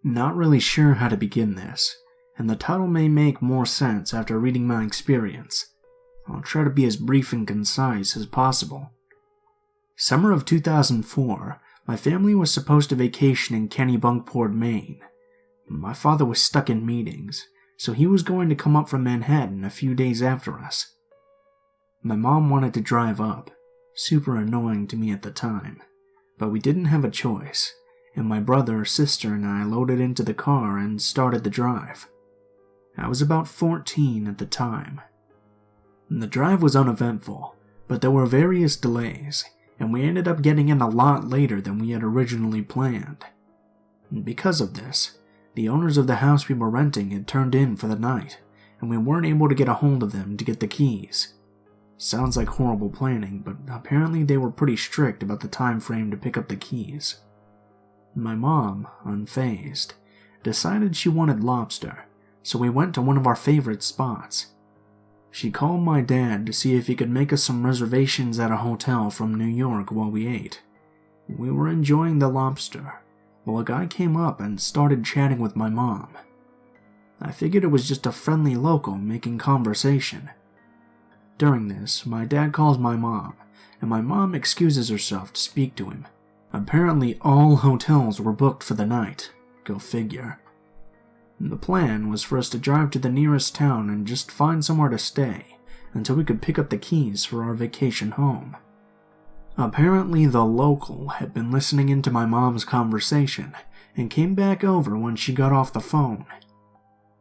Not really sure how to begin this, and the title may make more sense after reading my experience. I'll try to be as brief and concise as possible. Summer of 2004, my family was supposed to vacation in Kennebunkport, Maine. My father was stuck in meetings, so he was going to come up from Manhattan a few days after us. My mom wanted to drive up, super annoying to me at the time, but we didn't have a choice, and my brother, sister, and I loaded into the car and started the drive. I was about 14 at the time. The drive was uneventful, but there were various delays, and we ended up getting in a lot later than we had originally planned. And because of this, the owners of the house we were renting had turned in for the night, and we weren't able to get a hold of them to get the keys. Sounds like horrible planning, but apparently they were pretty strict about the time frame to pick up the keys. My mom, unfazed, decided she wanted lobster, so we went to one of our favorite spots. She called my dad to see if he could make us some reservations at a hotel from New York while we ate. We were enjoying the lobster, while a guy came up and started chatting with my mom. I figured it was just a friendly local making conversation. During this, my dad calls my mom, and my mom excuses herself to speak to him. Apparently all hotels were booked for the night. Go figure. The plan was for us to drive to the nearest town and just find somewhere to stay until we could pick up the keys for our vacation home. Apparently the local had been listening into my mom's conversation and came back over when she got off the phone.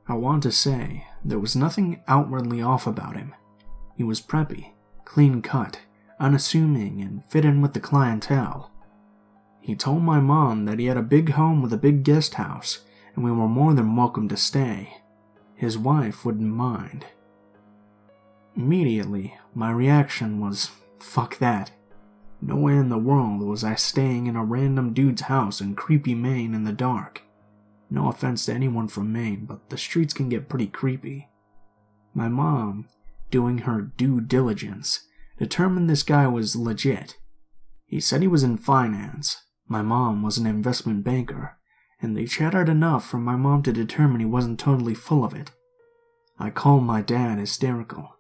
I want to say there was nothing outwardly off about him. He was preppy, clean-cut, unassuming, and fit in with the clientele. He told my mom that he had a big home with a big guest house, and we were more than welcome to stay. His wife wouldn't mind. Immediately, my reaction was, fuck that. No way in the world was I staying in a random dude's house in creepy Maine in the dark. No offense to anyone from Maine, but the streets can get pretty creepy. My mom, doing her due diligence, determined this guy was legit. He said he was in finance. My mom was an investment banker, and they chatted enough for my mom to determine he wasn't totally full of it. I called my dad hysterical.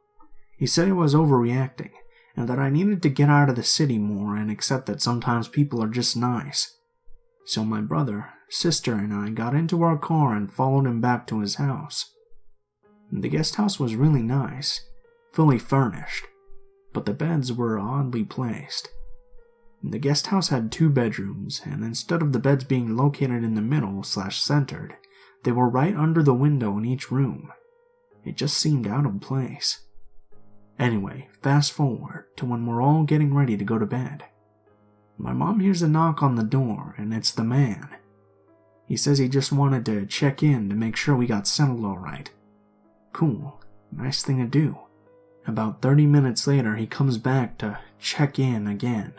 He said I was overreacting, and that I needed to get out of the city more and accept that sometimes people are just nice. So my brother, sister, and I got into our car and followed him back to his house. The guest house was really nice, fully furnished, but the beds were oddly placed. The guest house had 2 bedrooms, and instead of the beds being located in the middle/centered, they were right under the window in each room. It just seemed out of place. Anyway, fast forward to when we're all getting ready to go to bed. My mom hears a knock on the door, and it's the man. He says he just wanted to check in to make sure we got settled alright. Cool, nice thing to do. About 30 minutes later, he comes back to check in again.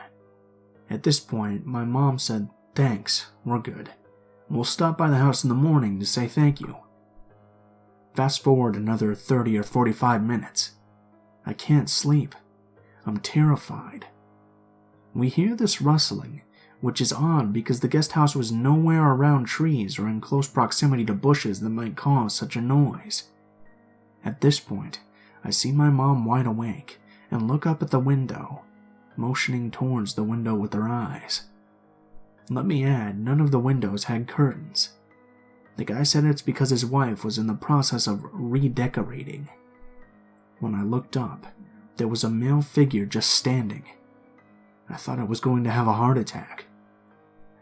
At this point, my mom said, "Thanks, we're good. We'll stop by the house in the morning to say thank you." Fast forward another 30 or 45 minutes. I can't sleep. I'm terrified. We hear this rustling, which is odd because the guest house was nowhere around trees or in close proximity to bushes that might cause such a noise. At this point, I see my mom wide awake and look up at the window, motioning towards the window with her eyes. Let me add, none of the windows had curtains. The guy said it's because his wife was in the process of redecorating. When I looked up, there was a male figure just standing. I thought I was going to have a heart attack.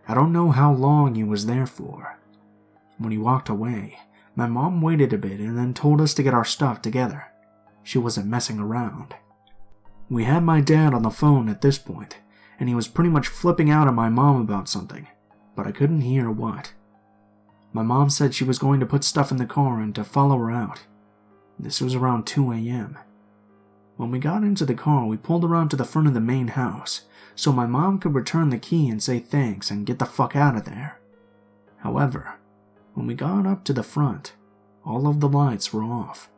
I don't know how long he was there for. When he walked away, my mom waited a bit and then told us to get our stuff together. She wasn't messing around. We had my dad on the phone at this point, and he was pretty much flipping out at my mom about something, but I couldn't hear what. My mom said she was going to put stuff in the car and to follow her out. This was around 2 a.m. When we got into the car, we pulled around to the front of the main house, so my mom could return the key and say thanks and get the fuck out of there. However, when we got up to the front, all of the lights were off.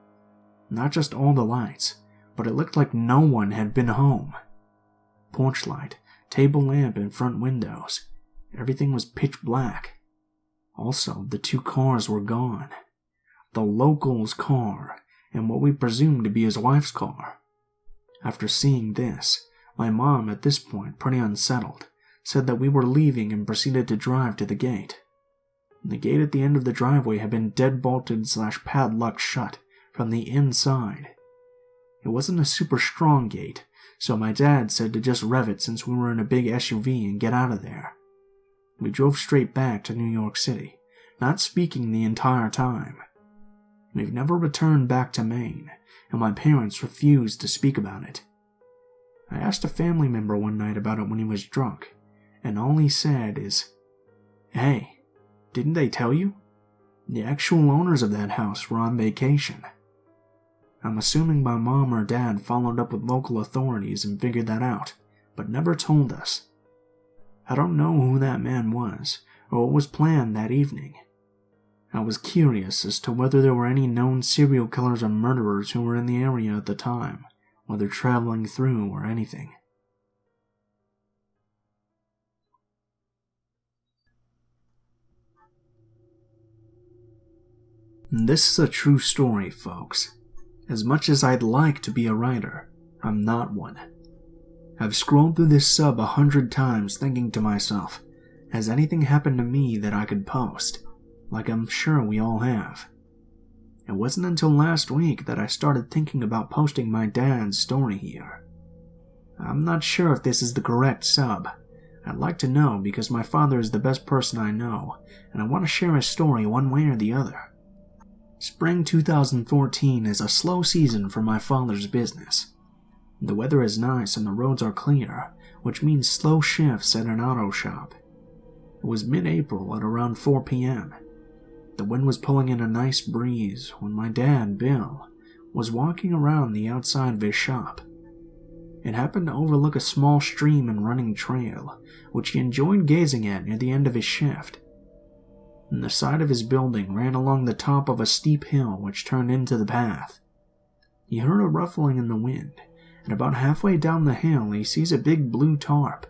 Not just all the lights, but it looked like no one had been home. Porch light, table lamp, and front windows. Everything was pitch black. Also, the 2 cars were gone. The local's car and what we presumed to be his wife's car. After seeing this, my mom, at this point pretty unsettled, said that we were leaving and proceeded to drive to the gate. The gate at the end of the driveway had been deadbolted/padlocked shut from the inside. It wasn't a super strong gate, so my dad said to just rev it since we were in a big SUV and get out of there. We drove straight back to New York City, not speaking the entire time. We've never returned back to Maine, and my parents refused to speak about it. I asked a family member one night about it when he was drunk, and all he said is, "Hey, didn't they tell you? The actual owners of that house were on vacation." I'm assuming my mom or dad followed up with local authorities and figured that out, but never told us. I don't know who that man was, or what was planned that evening. I was curious as to whether there were any known serial killers or murderers who were in the area at the time, whether traveling through or anything. This is a true story, folks. As much as I'd like to be a writer, I'm not one. I've scrolled through this sub 100 times thinking to myself, has anything happened to me that I could post? Like I'm sure we all have. It wasn't until last week that I started thinking about posting my dad's story here. I'm not sure if this is the correct sub. I'd like to know because my father is the best person I know, and I want to share his story one way or the other. Spring 2014 is a slow season for my father's business. The weather is nice and the roads are clear, which means slow shifts at an auto shop. It was mid-April at around 4 p.m. The wind was pulling in a nice breeze when my dad, Bill, was walking around the outside of his shop. It happened to overlook a small stream and running trail, which he enjoyed gazing at near the end of his shift. And the side of his building ran along the top of a steep hill which turned into the path. He heard a ruffling in the wind, and about halfway down the hill he sees a big blue tarp.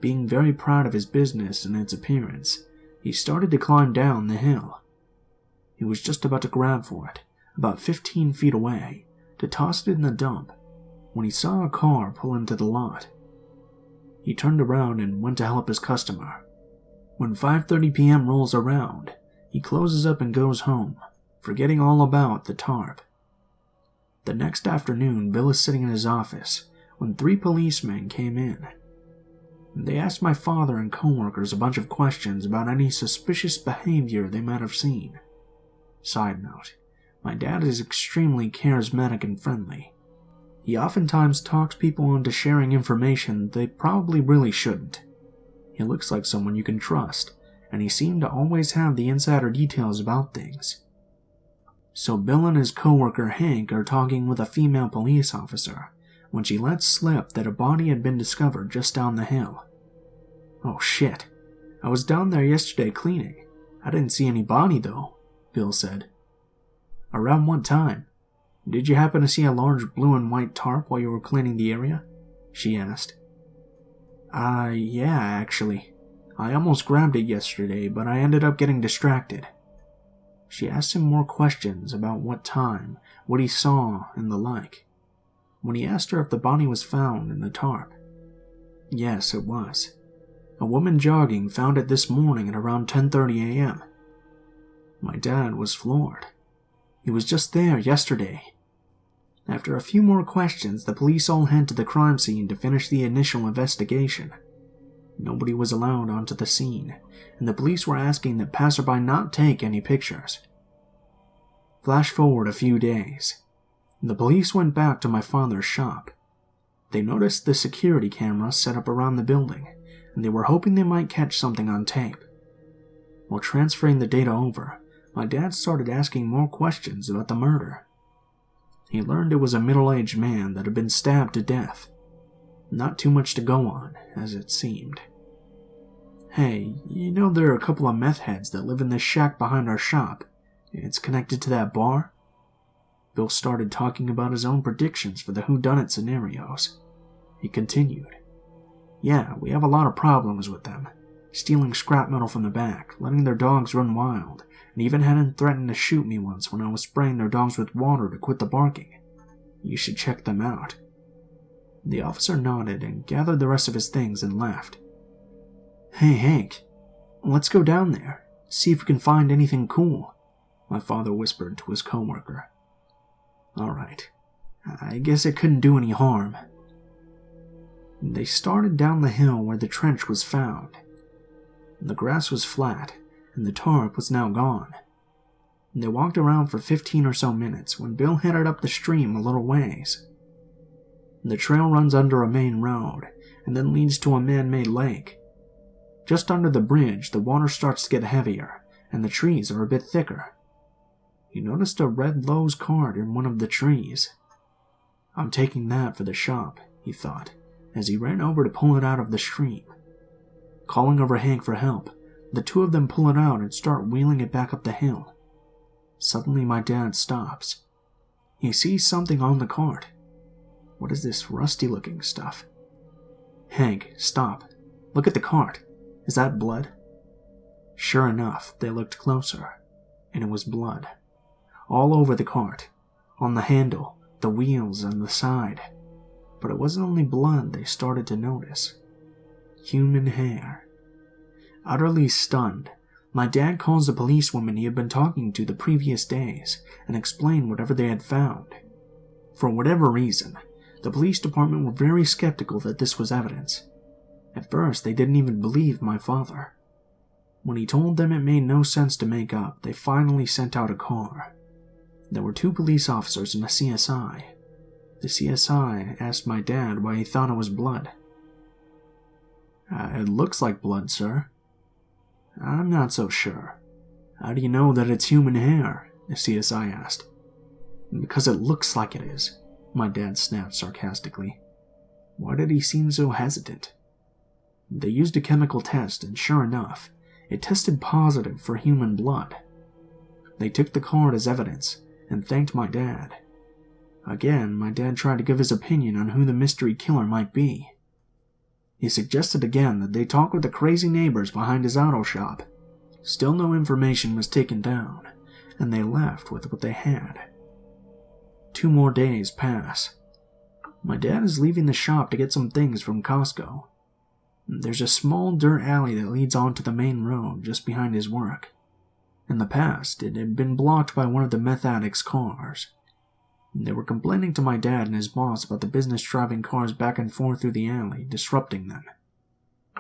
Being very proud of his business and its appearance, he started to climb down the hill. He was just about to grab for it, about 15 feet away, to toss it in the dump, when he saw a car pull into the lot. He turned around and went to help his customer. When 5:30 p.m. rolls around, he closes up and goes home, forgetting all about the tarp. The next afternoon, Bill is sitting in his office when 3 policemen came in. They asked my father and coworkers a bunch of questions about any suspicious behavior they might have seen. Side note, my dad is extremely charismatic and friendly. He oftentimes talks people into sharing information they probably really shouldn't. He looks like someone you can trust, and he seemed to always have the insider details about things. So Bill and his coworker Hank are talking with a female police officer when she lets slip that a body had been discovered just down the hill. "Oh shit, I was down there yesterday cleaning. I didn't see any body though," Bill said. "Around what time? Did you happen to see a large blue and white tarp while you were cleaning the area?" she asked. Yeah, actually. I almost grabbed it yesterday, but I ended up getting distracted." She asked him more questions about what time, what he saw, and the like. When he asked her if the body was found in the tarp, yes, it was. A woman jogging found it this morning at around 10:30 a.m. My dad was floored. He was just there yesterday. After a few more questions, the police all head to the crime scene to finish the initial investigation. Nobody was allowed onto the scene, and the police were asking that passerby not take any pictures. Flash forward a few days. The police went back to my father's shop. They noticed the security cameras set up around the building, and they were hoping they might catch something on tape. While transferring the data over, my dad started asking more questions about the murder. He learned it was a middle-aged man that had been stabbed to death. Not too much to go on, as it seemed. "Hey, you know there are a couple of meth heads that live in this shack behind our shop. It's connected to that bar?" Bill started talking about his own predictions for the whodunit scenarios. He continued, "Yeah, we have a lot of problems with them. stealing scrap metal from the back, letting their dogs run wild, and even hadn't threatened to shoot me once when I was spraying their dogs with water to quit the barking. You should check them out." The officer nodded and gathered the rest of his things and left. "Hey, Hank, let's go down there, see if we can find anything cool," my father whispered to his coworker. "Alright, I guess it couldn't do any harm." They started down the hill where the trench was found. The grass was flat, and the tarp was now gone. They walked around for 15 or so minutes when Bill headed up the stream a little ways. The trail runs under a main road, and then leads to a man-made lake. Just under the bridge, the water starts to get heavier, and the trees are a bit thicker. He noticed a red Lowe's cart in one of the trees. "I'm taking that for the shop," he thought, as he ran over to pull it out of the stream. Calling over Hank for help, the two of them pull it out and start wheeling it back up the hill. Suddenly my dad stops. He sees something on the cart. What is this rusty-looking stuff? "Hank, stop. Look at the cart. Is that blood?" Sure enough, they looked closer, and it was blood. All over the cart, on the handle, the wheels, and the side. But it wasn't only blood they started to notice. Human hair. Utterly stunned, my dad calls the policewoman he had been talking to the previous days and explained whatever they had found. For whatever reason, the police department were very skeptical that this was evidence. At first, they didn't even believe my father. When he told them it made no sense to make up, they finally sent out a car. There were 2 police officers and a CSI. The CSI asked my dad why he thought it was blood. "It looks like blood, sir." "I'm not so sure. How do you know that it's human hair?" the CSI asked. "Because it looks like it is," my dad snapped sarcastically. Why did he seem so hesitant? They used a chemical test, and sure enough, it tested positive for human blood. They took the card as evidence and thanked my dad. Again, my dad tried to give his opinion on who the mystery killer might be. He suggested again that they talk with the crazy neighbors behind his auto shop. Still no information was taken down, and they left with what they had. 2 more days pass. My dad is leaving the shop to get some things from Costco. There's a small dirt alley that leads onto the main road just behind his work. In the past, it had been blocked by one of the meth addicts' cars. They were complaining to my dad and his boss about the business driving cars back and forth through the alley, disrupting them.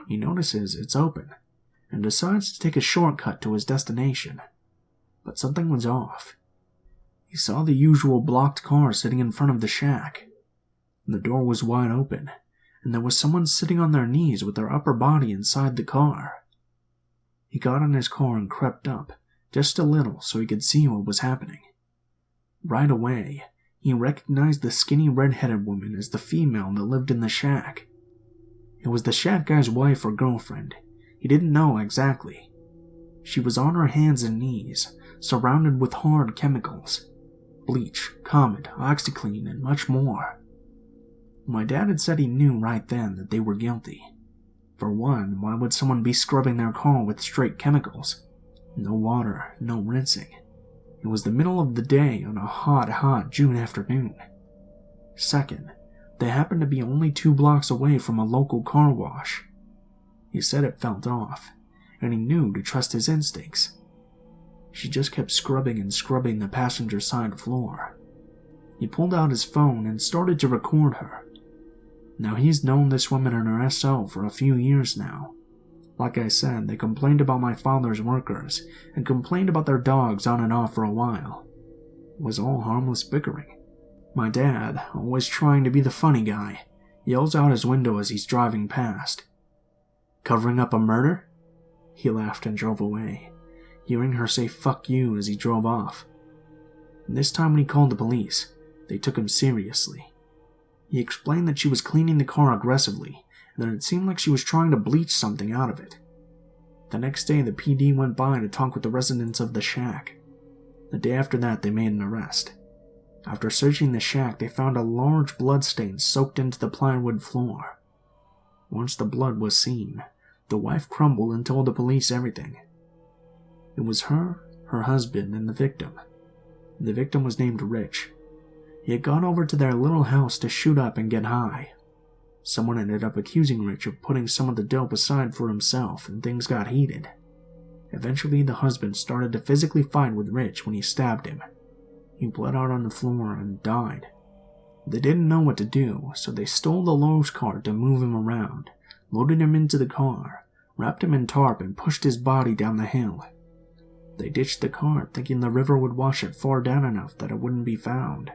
He notices it's open, and decides to take a shortcut to his destination. But something was off. He saw the usual blocked car sitting in front of the shack. The door was wide open, and there was someone sitting on their knees with their upper body inside the car. He got in his car and crept up, just a little so he could see what was happening. Right away, he recognized the skinny red-headed woman as the female that lived in the shack. It was the shack guy's wife or girlfriend. He didn't know exactly. She was on her hands and knees, surrounded with hard chemicals. Bleach, Comet, OxyClean, and much more. My dad had said he knew right then that they were guilty. For one, why would someone be scrubbing their car with straight chemicals? No water, no rinsing. It was the middle of the day on a hot June afternoon. Second, they happened to be only 2 blocks away from a local car wash. He said it felt off, and he knew to trust his instincts. She just kept scrubbing and scrubbing the passenger side floor. He pulled out his phone and started to record her. Now he's known this woman and her SO for a few years now. Like I said, they complained about my father's workers, and complained about their dogs on and off for a while. It was all harmless bickering. My dad, always trying to be the funny guy, yells out his window as he's driving past. "Covering up a murder?" He laughed and drove away, hearing her say "fuck you" as he drove off. And this time when he called the police, they took him seriously. He explained that she was cleaning the car aggressively, and that it seemed like she was trying to bleach something out of it. The next day, the PD went by to talk with the residents of the shack. The day after that, they made an arrest. After searching the shack, they found a large blood stain soaked into the plywood floor. Once the blood was seen, The wife crumbled and told the police everything. It was her husband, and the victim. The victim was named Rich. He had gone over to their little house to shoot up and get high. Someone ended up accusing Rich of putting some of the dope aside for himself, and things got heated. Eventually, the husband started to physically fight with Rich when he stabbed him. He bled out on the floor and died. They didn't know what to do, so they stole the Lowe's cart to move him around, loaded him into the car, wrapped him in tarp, and pushed his body down the hill. They ditched the cart, thinking the river would wash it far down enough that it wouldn't be found.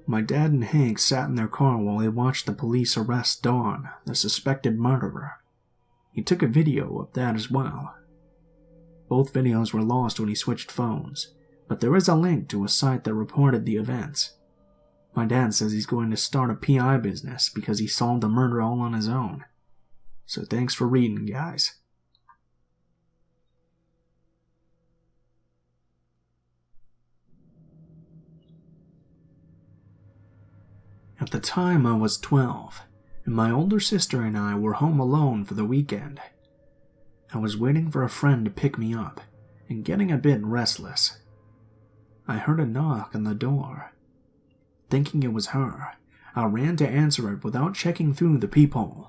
My dad and Hank sat in their car while they watched the police arrest Dawn, the suspected murderer. He took a video of that as well. Both videos were lost when he switched phones, but there is a link to a site that reported the events. My dad says he's going to start a PI business because he solved the murder all on his own. So thanks for reading, guys. At the time, I was 12, and my older sister and I were home alone for the weekend. I was waiting for a friend to pick me up, and getting a bit restless. I heard a knock on the door. Thinking it was her, I ran to answer it without checking through the peephole.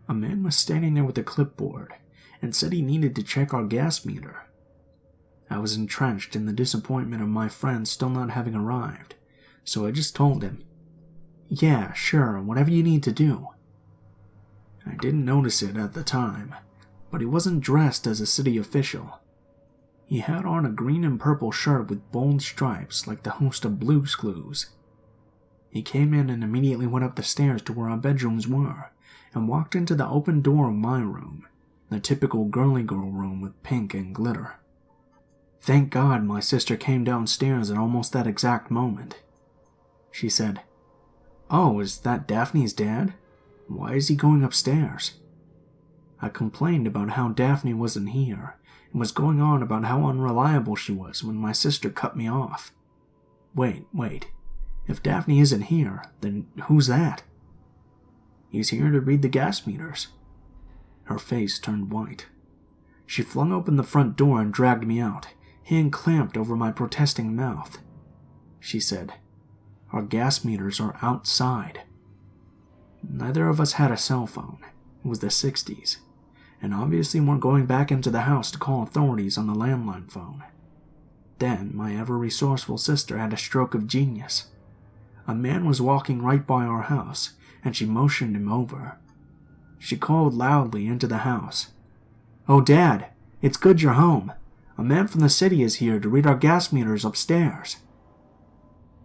A man was standing there with a clipboard, and said he needed to check our gas meter. I was entrenched in the disappointment of my friend still not having arrived, so I just told him, "Yeah, sure, whatever you need to do." I didn't notice it at the time, but he wasn't dressed as a city official. He had on a green and purple shirt with bold stripes like the host of Blue's Clues. He came in and immediately went up the stairs to where our bedrooms were, and walked into the open door of my room, the typical girly girl room with pink and glitter. Thank God my sister came downstairs at almost that exact moment. She said, "Oh, is that Daphne's dad? Why is he going upstairs?" I complained about how Daphne wasn't here, and was going on about how unreliable she was when my sister cut me off. Wait. If Daphne isn't here, then who's that? "He's here to read the gas meters." Her face turned white. She flung open the front door and dragged me out, hand clamped over my protesting mouth. She said, "Our gas meters are outside." Neither of us had a cell phone. It was the 60s, and obviously weren't going back into the house to call authorities on the landline phone. Then my ever-resourceful sister had a stroke of genius. A man was walking right by our house, and she motioned him over. She called loudly into the house, "Oh, Dad, it's good you're home. A man from the city is here to read our gas meters upstairs."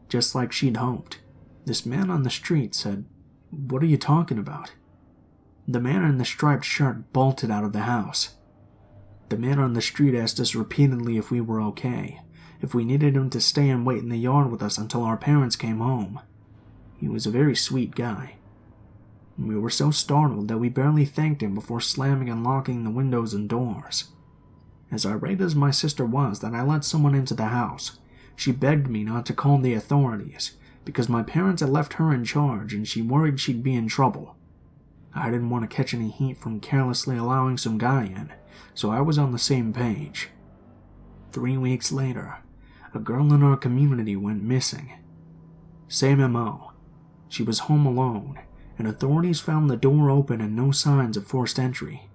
Just like she'd hoped, this man on the street said, "What are you talking about?" The man in the striped shirt bolted out of the house. The man on the street asked us repeatedly if we were okay, if we needed him to stay and wait in the yard with us until our parents came home. He was a very sweet guy. We were so startled that we barely thanked him before slamming and locking the windows and doors. As irate as my sister was that I let someone into the house, she begged me not to call the authorities because my parents had left her in charge and she worried she'd be in trouble. I didn't want to catch any heat from carelessly allowing some guy in, so I was on the same page. 3 weeks later, a girl in our community went missing. Same MO. She was home alone, and authorities found the door open and no signs of forced entry.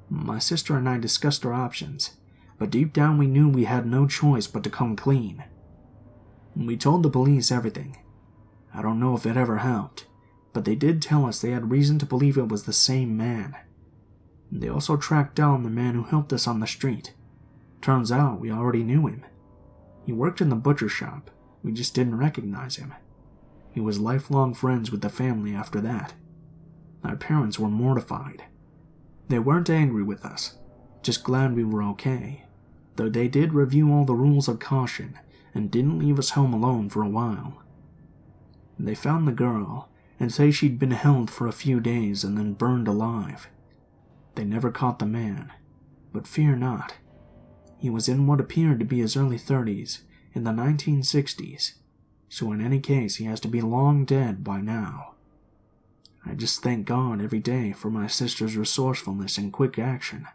My sister and I discussed our options, but deep down we knew we had no choice but to come clean. We told the police everything. I don't know if it ever helped, but they did tell us they had reason to believe it was the same man. They also tracked down the man who helped us on the street. Turns out we already knew him. He worked in the butcher shop, we just didn't recognize him. He was lifelong friends with the family after that. Our parents were mortified. They weren't angry with us, just glad we were okay, though they did review all the rules of caution and didn't leave us home alone for a while. They found the girl and say she'd been held for a few days and then burned alive. They never caught the man, but fear not. He was in what appeared to be his early 30s in the 1960s, so in any case he has to be long dead by now. I just thank God every day for my sister's resourcefulness and quick action.